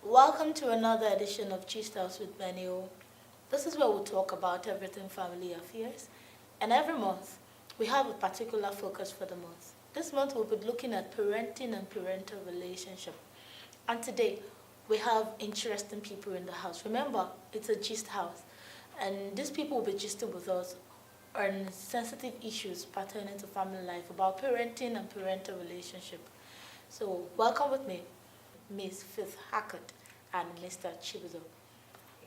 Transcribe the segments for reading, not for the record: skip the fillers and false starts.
Welcome to another edition of Cheese House with Benio. This is where we talk about everything family affairs. And every month, we have a particular focus for the month. This month, we'll be looking at parenting and parental relationship. And today, we have interesting people in the house. Remember, it's a gist house. And these people will be gisting with us on sensitive issues pertaining to family life about parenting and parental relationship. So, welcome with me, Ms. Faith Hackett and Mr. Chibuzo.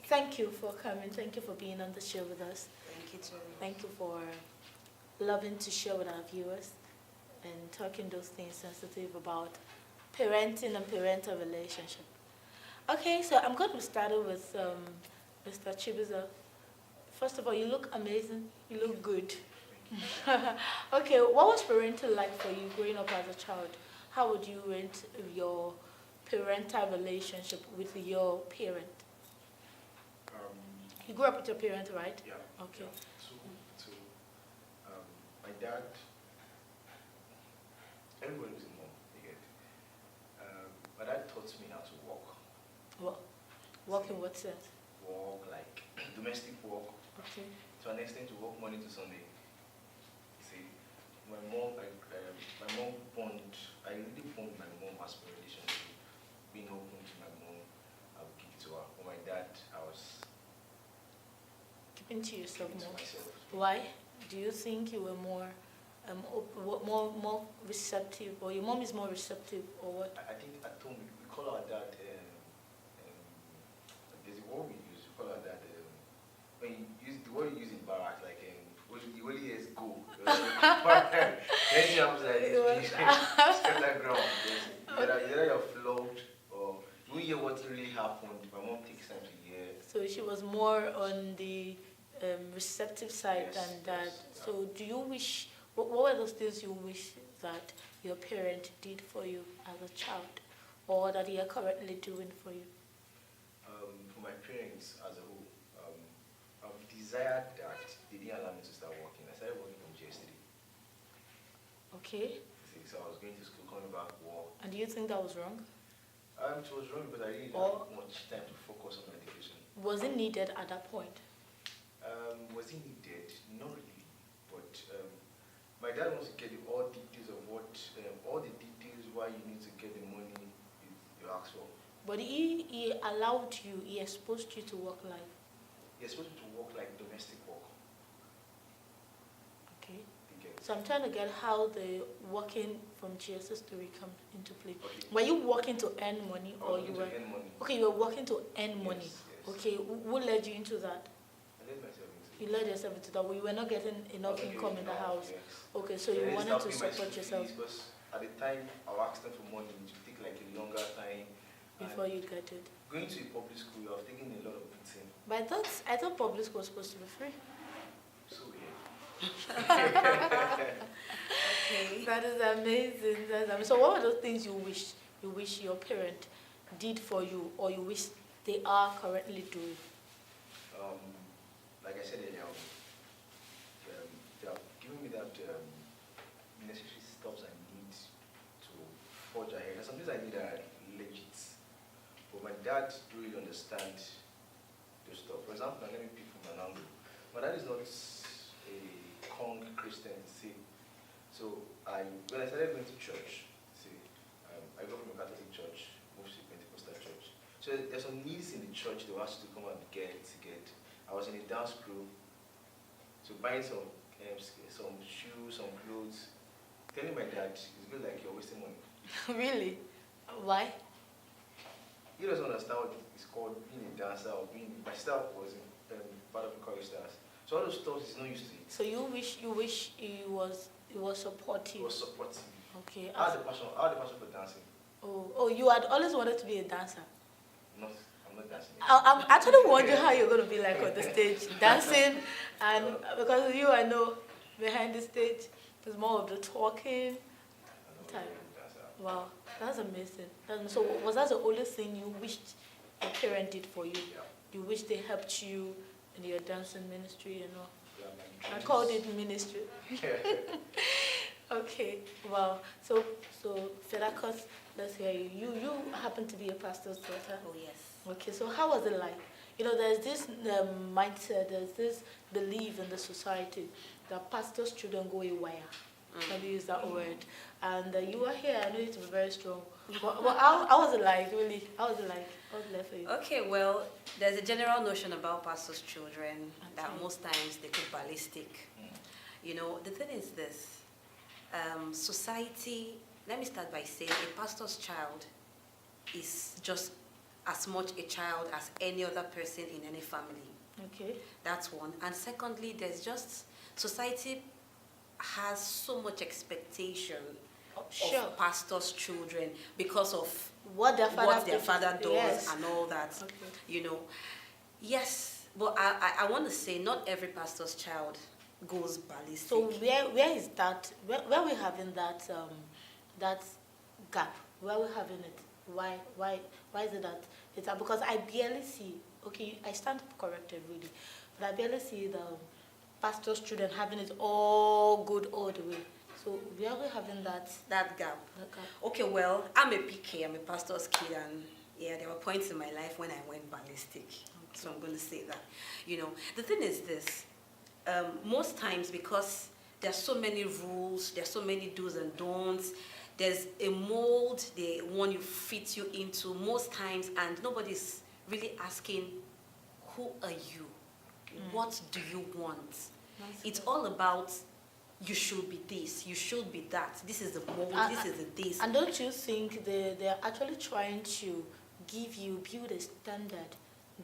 Thank you for coming. Thank you for being on the show with us. Thank you too. Thank you for loving to share with our viewers and talking those things sensitive about parenting and parental relationship. Okay, so I'm going to start with Mr. Chibuzo. First of all, you look amazing. You look good. Okay, what was parental like for you growing up as a child? How would you rate your parental relationship with your parent? You grew up with your parent, right? Yeah. Okay. Yeah. So, my dad, everybody was a mom, you get. My dad taught me how to walk. Well, walk in what sense? Walk, like domestic walk. Okay. To an extent, to walk Monday to Sunday. You see, my mom, I really bond my mom as per relationship. Being open to my mom, I would give it to her. For my dad, I was Keeping to yourself giving to more. myself. Why? Do you think you were more more receptive, or your mom is more receptive, or what? I think at home we call our dad. There's a word we use. We call our dad. When you use the word you use in Barak, like you only hears go. Anything happens like scatter ground. Either you're flogged or you won't hear what really happened. My mom takes time to hear. So she was more on the receptive side Yes, than that. yes, yeah. So do you wish, what were those things you wish that your parent did for you as a child, or that they are currently doing for you? For my parents as a whole, I've desired that they didn't allow me to start working. I started working from GS3. Okay. So I was going to school, coming back, work. And do you think that was wrong? It was wrong because I didn't Or- have much time to focus on my education. Was it needed at that point? Was it needed? Not really. But my dad wants to get all details of all the details why you need to get the money you ask for. But he allowed you, he exposed you to work life. You're supposed to work like domestic work. Okay. You get. So I'm trying to get how the working from GSS story comes into play. Okay. Were you working to earn money, I or was you going were? to earn money. Okay, you were working to earn money. Yes, yes. Okay, who led you into that? I led myself into You led yourself into that. You were not getting enough I was income in the getting house. Yes. Okay, so I you didn't wanted start to paying my support school yourself fees because at the time I was asking for money, it would take like a longer time. before you get it. Going to a public school, I was taking a lot of beating. But I thought public school was supposed to be free. So yeah. Okay. That is amazing. That's amazing. So what were those things you wish your parent did for you, or you wish they are currently doing? Like I said earlier, they have given me that necessary steps I need to forge ahead. And some things I need are legit. But my dad don't really understand those stuff. For example, let me pick from an angle. My dad is not a Kong Christian, see. So when I started going to church, see, I go from a Catholic church, moved to a Pentecostal church. So there's some needs in the church they want you to come and get. I was in a dance group, so buying some shoes, some clothes. Telling my dad, it's good like you're wasting money. Really? Why? He doesn't understand what it's called being a dancer or being. My staff was part of the choristers. So all those stuff is not used to it. So you wish he was supportive. He was supportive. Okay. I had the passion for dancing. Oh, you had always wanted to be a dancer. I'm not dancing. I'm actually wondering how you're going to be like on the stage, dancing, and because you, I know, behind the stage, there's more of the talking type. Wow, that's amazing. So was that the only thing you wished your parent did for you? Yeah. You wish they helped you in your dancing ministry, you know? Yeah, I called it ministry. Okay, wow. So Fedakos, let's hear you. You happen to be a pastor's daughter. Oh, yes. Okay, so how was it like? You know, there's this mindset, there's this belief in the society that pastors' children go away. Let me use that word. And you were here, I know it was very strong. But how was it like, really? How was it like? How was it like for you? Okay, well, there's a general notion about pastors' children that Okay. most times they go ballistic. You know, the thing is this. Society, let me start by saying a pastor's child is just as much a child as any other person in any family. Okay. That's one. And secondly, there's just, society has so much expectation Sure. of pastors' children because of What their father does Yes. and all that. Okay. You know, yes, but I want to say not every pastor's child goes ballistic. So where is that? Where we having that that gap? Where we having it? Why is it that it's because I barely see. Okay, I stand corrected really, but I barely see the pastor's children having it all good all the way. So where we having that that gap. that gap? Okay, well, I'm a PK, I'm a pastor's kid, and yeah, there were points in my life when I went ballistic. So I'm going to say that. You know, the thing is this, most times because there's so many rules, there's so many do's and don'ts, there's a mold they want to fit you into most times, and nobody's really asking, who are you? What do you want? It's all about, you should be this, you should be that. This is the mold, this is the this. And don't you think they're actually trying to build a standard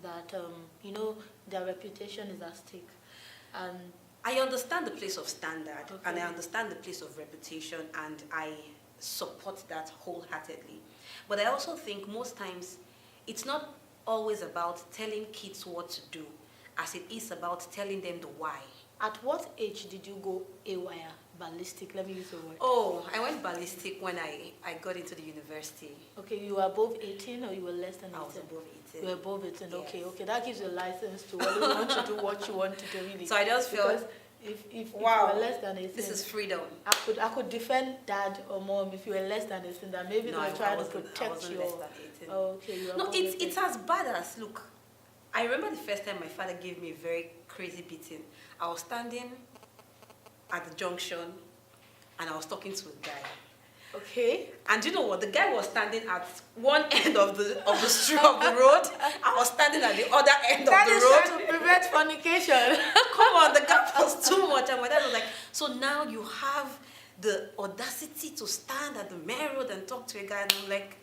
that, you know, their reputation is at stake? And I understand the place of standard, Okay. and I understand the place of reputation, and I support that wholeheartedly. But I also think most times it's not always about telling kids what to do, as it is about telling them the why. at what age did you go AWire, ballistic? Let me use the word. Oh, I went ballistic when I got into the university. Okay, you were above 18 or you were less than 18? I was above 18. You were above 18, okay, Yes. okay. That gives you a license to whether you want to do what you want to do, really. So I just felt, Because if wow, you were less than 18, this is freedom. I could defend dad or mom if you were less than 18, that maybe No, they I were trying to wasn't protect your... less than 18. Oh, okay, you were No, above it's 18. it's as bad as, look, I remember the first time my father gave me a very crazy beating. I was standing at the junction and I was talking to a guy. Okay. And you know what? The guy was standing at one end of the street of the road. I was standing at the other end That of is the road. trying to prevent fornication. Come on, the gap was too much. And my dad was like, so now you have the audacity to stand at the main road and talk to a guy. And I'm like,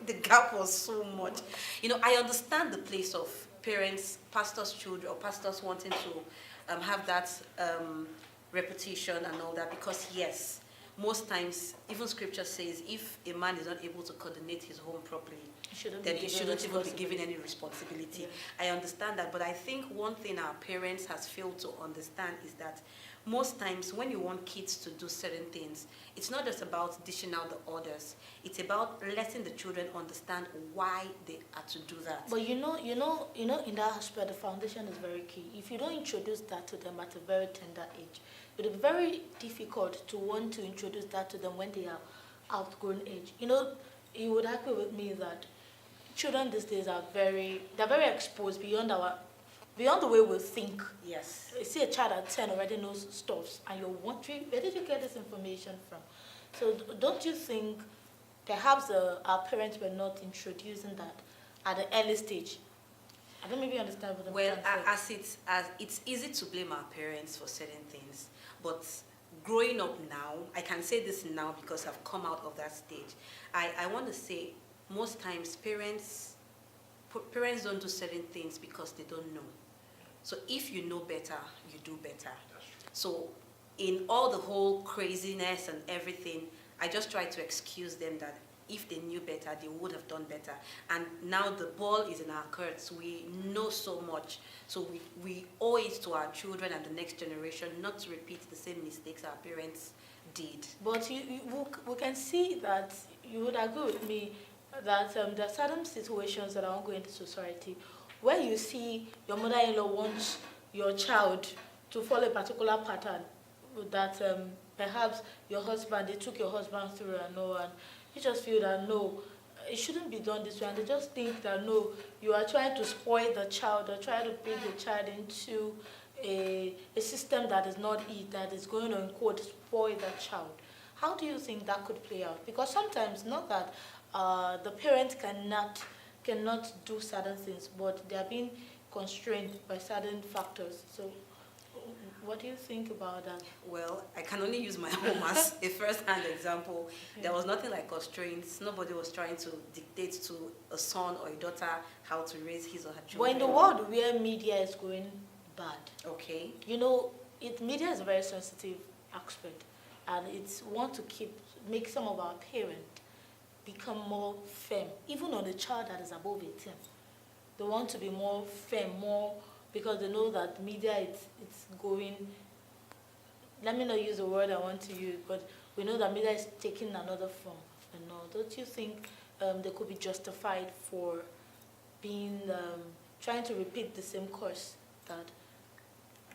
the gap was so much. You know, I understand the place of parents, pastors' children, or pastors wanting to have that reputation and all that, because yes, most times, even scripture says, if a man is not able to coordinate his home properly, then he shouldn't even be given any responsibility. Yeah. I understand that, but I think one thing our parents has failed to understand is that most times when you want kids to do certain things, it's not just about dishing out the orders. It's about letting the children understand why they are to do that. But you know, in that aspect, the foundation is very key. If you don't introduce that to them at a very tender age, it will be very difficult to want to introduce that to them when they are outgrown age. You know, you would agree with me that children these days are very exposed beyond the way we think. Yes. You see a child at 10 already knows stuff, and you're wondering, where did you get this information from? So don't you think perhaps our parents were not introducing that at the early stage? I don't maybe understand what I'm Well, trying to say. as it's easy to blame our parents for certain things, but growing up now, I can say this now because I've come out of that stage. I want to say most times parents don't do certain things because they don't know. So if you know better, you do better. So in all the whole craziness and everything, I just try to excuse them that if they knew better, they would have done better. And now the ball is in our courts. We know so much. So we owe it to our children and the next generation not to repeat the same mistakes our parents did. But we can see that you would agree with me that there are certain situations that are ongoing in the society where you see your mother-in-law wants your child to follow a particular pattern that perhaps your husband, they took your husband through and all, and you just feel that no, it shouldn't be done this way, and they just think that no, you are trying to spoil the child or try to bring the child into a system that is not it, that is going to, in quote, spoil the child. How do you think that could play out? Because sometimes, not that the parent cannot do certain things, but they are being constrained by certain factors. So, what do you think about that? Well, I can only use my home as a first-hand example. There was nothing like constraints. Nobody was trying to dictate to a son or a daughter how to raise his or her But children. in the world where media is going bad, Okay. you know, media is a very sensitive aspect, and it's want to make some of our parents become more firm, even on the child that is above 18. They want to be more firm, more, because they know that media, it's going, let me not use the word I want to use, but we know that media is taking another form. And all. Don't you think they could be justified for being, trying to repeat the same course that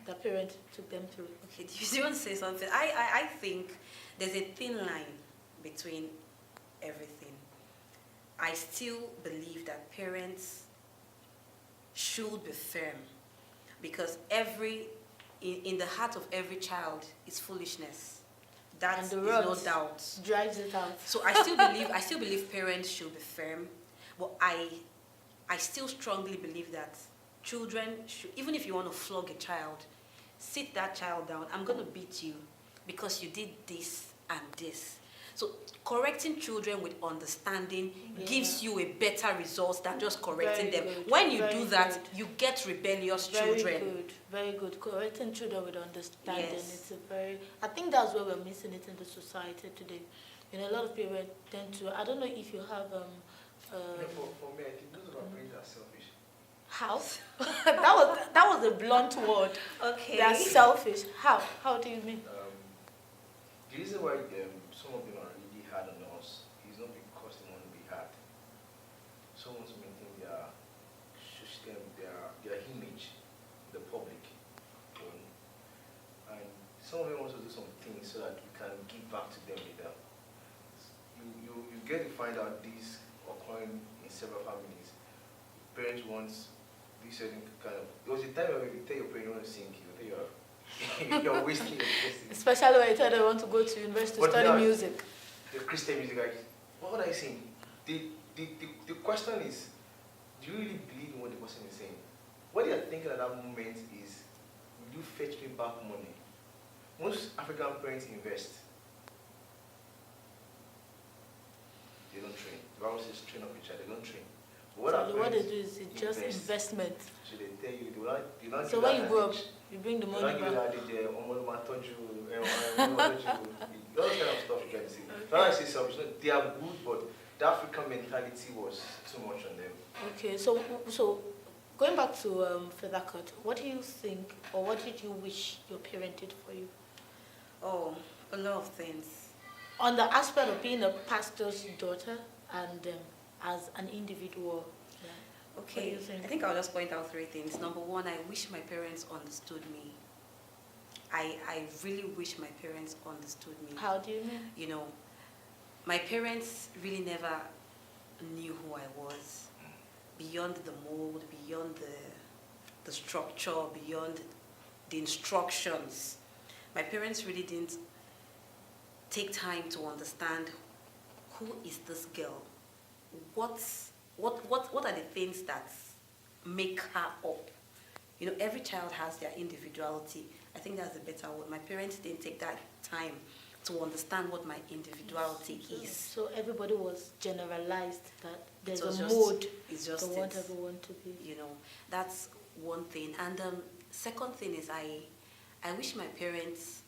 the parent took them through? Okay, do you want to say something? I think there's a thin line between everything. I still believe that parents should be firm, because in the heart of every child is foolishness. That And is the no rods doubt. drives it out. So I still believe parents should be firm, but I still strongly believe that children should, even if you want to flog a child, sit that child down. I'm going to beat you because you did this and this. So correcting children with understanding gives you a better result than just correcting Very them. good. When you Very do that, good. you get rebellious Very children. good, very good. Correcting children with understanding. Yes. It's a very, I think that's where we're missing it in the society today. You know, a lot of people tend to, I don't know if you have, For me, I think most of our parents are selfish. how? that was a blunt word. Okay. They are selfish. How? How do you mean? The reason why some of them are really hard on us is not because they want to be hard. Some want to maintain their system, their image, the public. And some of them want to do some things so that we can give back to them later. You get to find out these occurring in several families. Parents want this certain kind of. There was a time where you tell your parent you want to sing, you tell you're wasting your blessings. Especially when you tell them they want to go to university to But study now, music. The Christian music, like, what would I sing? The question is, do you really believe in what the person is saying? What they are thinking at that moment is, will you fetch me back money? Most African parents invest. They don't train. The Bible says train up a child, they don't train. But What they do is it's just investment. So they tell you, they will not So give when that you grow up, adage. you bring the They money will not give you back. that adage, those kind of stuff you can see. When I say selfish, they are good, but the African mentality was too much on them. Okay, so going back to Feathercut, what do you think, or what did you wish your parent did for you? Oh, a lot of things. On the aspect of being a pastor's daughter and as an individual. Yeah. What do Okay, you think? I think I'll just point out three things. Number one, I wish my parents understood me. I really wish my parents understood me. How do you mean? You know, my parents really never knew who I was, beyond the mold, beyond the structure, beyond the instructions. My parents really didn't take time to understand who is this girl, what are the things that make her up. You know, every child has their individuality. I think that's a better word. My parents didn't take that time to understand what my individuality is. So everybody was generalized that there's was a just- mode it's just they want it. everyone to be. You know, that's one thing. And second thing is I wish my parents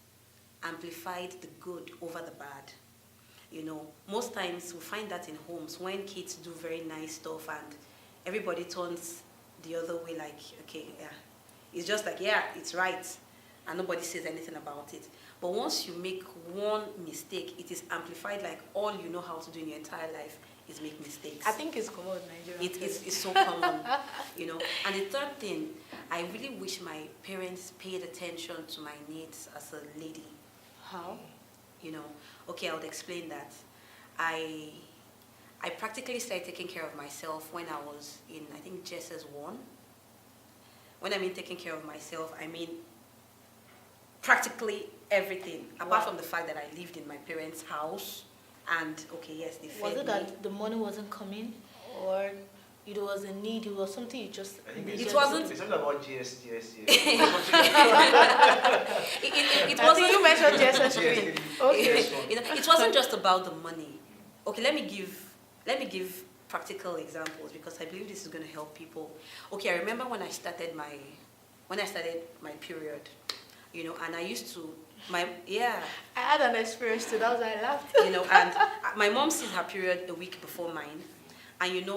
amplified the good over the bad. You know, most times we find that in homes when kids do very nice stuff and everybody turns the other way, like, okay, yeah. It's just like, yeah, it's right. And nobody says anything about it. But once you make one mistake, it is amplified, like all you know how to do in your entire life is make mistakes. I think it's common in Nigeria. It's so common, you know. And the third thing, I really wish my parents paid attention to my needs as a lady. How? Okay, I would explain that. I practically started taking care of myself when I was in, I think, JSS1. When I mean taking care of myself, I mean practically everything, apart from the fact that I lived in my parents' house. And, okay, yes, they fed Was it me. that the money wasn't coming, or it was a need, it was something you just I think needed it to wasn't- do? It's something about GS. It I wasn't. think you mentioned JSS3. Okay. It wasn't just about the money. Okay, let me give practical examples because I believe this is going to help people. Okay, I remember when I started my period, and I used to I had an experience too, that's why I laughed. and my mom sees her period a week before mine, and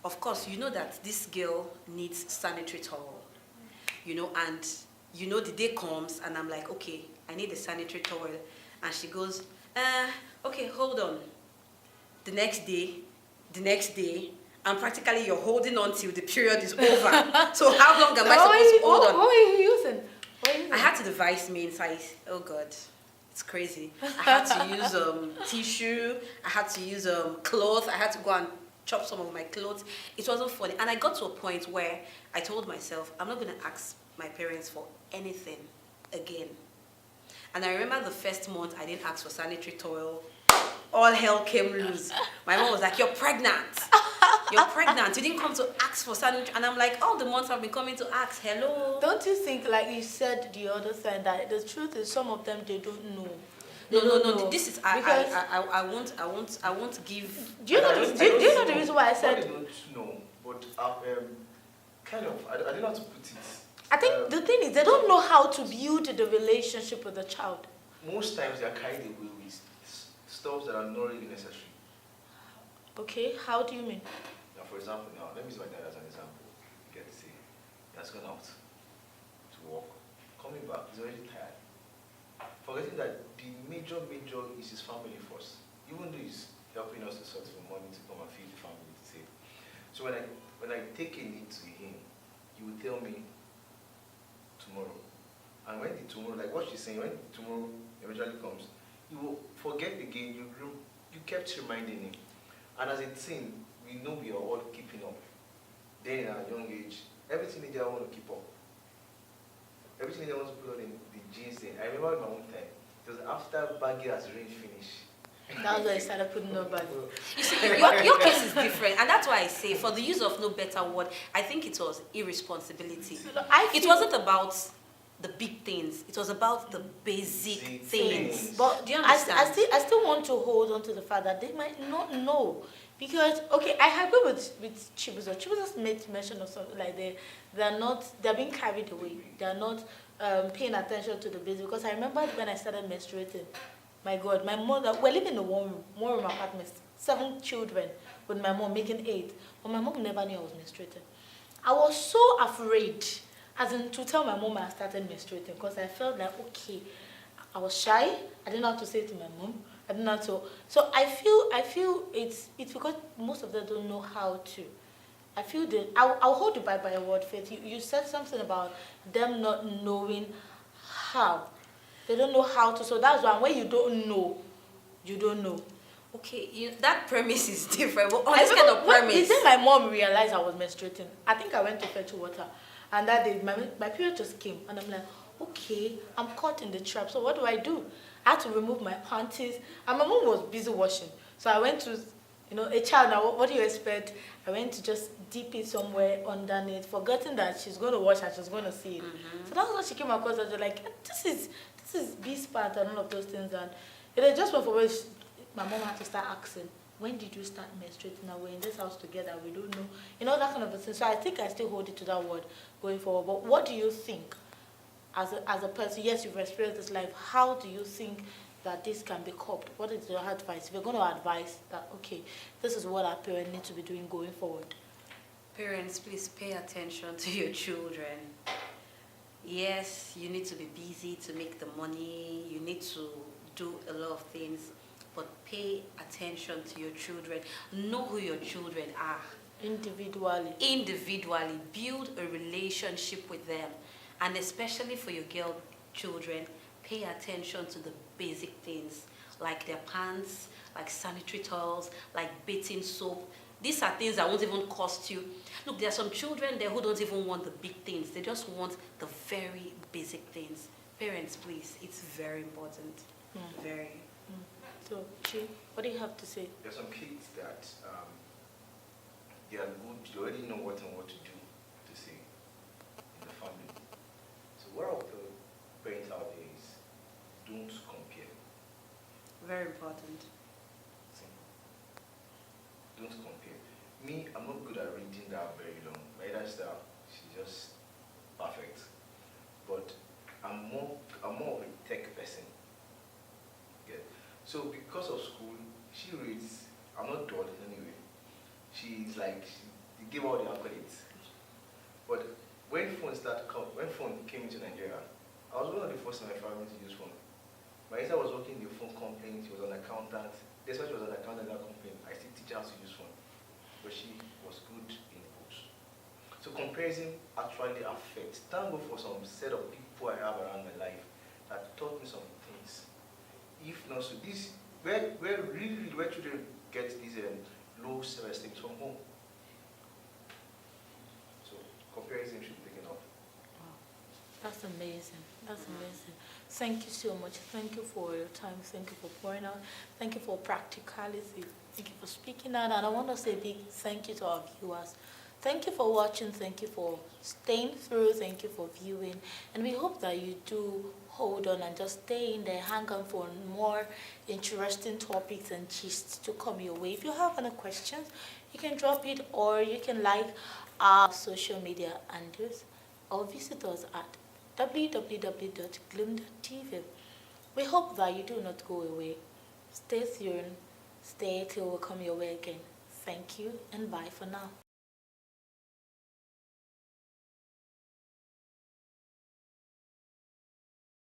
of course, that this girl needs sanitary towel, and the day comes and I'm like, okay, I need a sanitary towel, and she goes, okay, hold on. The next day, and practically you're holding on till the period is over. So how long am I supposed to hold on? What were you using? I had to devise means. Oh God, it's crazy. I had to use tissue. I had to use cloth. I had to go and chop some of my clothes. It wasn't funny, and I got to a point where I told myself, I'm not going to ask my parents for anything again. And I remember the first month I didn't ask for sanitary towel. All hell came loose. My mom was like, "You're pregnant. You're pregnant. You didn't come to ask for sanitary." And I'm like, all the months I've been coming to ask. Hello. Don't you think, like you said the other time, that the truth is some of them they don't know. No. This is Because I won't give. do you know the reason why I What said? they don't know, but kind of, I don't know how to put it. I think the thing is they don't know how to build the relationship with the child. Most times they are carried away with stuff that are not really necessary. Okay, how do you mean? Now, for example, let me use my dad as an example. You get to say, he has gone out to work. Coming back, he's already tired. Forgetting that the major is his family first. Even though he's helping us to sort of money to come and feed the family, to say. So when I take a need to him, he will tell me tomorrow. And when the tomorrow, like what she's saying, when tomorrow eventually comes, you will forget again. You kept reminding him. And as a teen, we know we are all keeping up. Then in our young age, everything they want to keep up. Everything they want to put on in the jeans thing. I remember my own time. It was after baggy as range finish. That was when I started putting on back. You see, your case is different, and that's why I say, for the use of no better word, I think it was irresponsibility. It wasn't about the big things. It was about the basic things. But do you understand? I still want to hold on to the fact that they might not know. Because, okay, I agree with Chibuzo. Chibuzo made mention of something like they're being carried away. They're not paying attention to the basics. Because I remember when I started menstruating, my God, my mother, we're living in a one-room apartment, 7 children, with my mom making 8. But my mom never knew I was menstruating. I was so afraid, as in to tell my mom I started menstruating, because I felt like, okay, I was shy. I didn't know how to say it to my mom. I didn't know how to. So I feel it's because most of them don't know how to. I feel that I'll hold you by your word, Faith. You said something about them not knowing how. They don't know how to. So that's why when you don't know, you don't know. Okay, that premise is different. But on this kind of premise, the day my mom realized I was menstruating, I think I went to fetch water, and that day my period just came, and I'm like, okay, I'm caught in the trap. So what do? I had to remove my panties, and my mom was busy washing. So I went to, a child. Now, what do you expect? I went to just dip it somewhere underneath, forgetting that she's going to wash and she's going to see it. Mm-hmm. So that was what she came across. And they're like, this is B part and all of those things. And it just went for where my mom had to start asking, when did you start menstruating? Now we're in this house together. We don't know, that kind of a thing. So I think I still hold it to that word going forward. But what do you think? As a person, yes, you've experienced this life. How do you think that this can be coped? What is your advice? If you're going to advise that, okay, this is what our parents need to be doing going forward. Parents, please pay attention to your children. Yes, you need to be busy to make the money. You need to do a lot of things, but pay attention to your children. Know who your children are. Individually, build a relationship with them. And especially for your girl children, pay attention to the basic things. like their pants, like sanitary towels, like bathing soap. These are things that won't even cost you. Look, there are some children there who don't even want the big things. They just want the very basic things. Parents, please, it's very important. Very. So, Chi, what do you have to say? There's some kids that they are good, they already know what to do to say in the family. So what of the parents out there is don't compare. Very important. Simple. Don't compare. Me, I'm not good at reading that very long. My elder sister, she's just perfect. But I'm more of a tech person. Okay. So because of school, she reads. I'm not dull anyway. She's like they give all the accolades. But when phone came into Nigeria, I was one of the first in my family to use phone. My sister was working in the phone company. She was an accountant. That's why she was an accountant in that company. I still teach her how to use phone, but she was good in books. So comparison actually affects. Thank God for some set of people I have around my life that taught me some things. If not, so this where children get these low self-esteem from home. So comparison should be taken up. Wow. That's amazing. That's amazing. Thank you so much. Thank you for your time. Thank you for pouring out. Thank you for practicality. Thank you for speaking out. And I want to say a big thank you to our viewers. Thank you for watching. Thank you for staying through. Thank you for viewing. And we hope that you do hold on and just stay in there, hang on for more interesting topics and gists to come your way. If you have any questions, you can drop it or you can like our social media handles or visit us at www.gloom.tv. We hope that you do not go away. Stay tuned. Stay till we come your way again. Thank you and bye for now.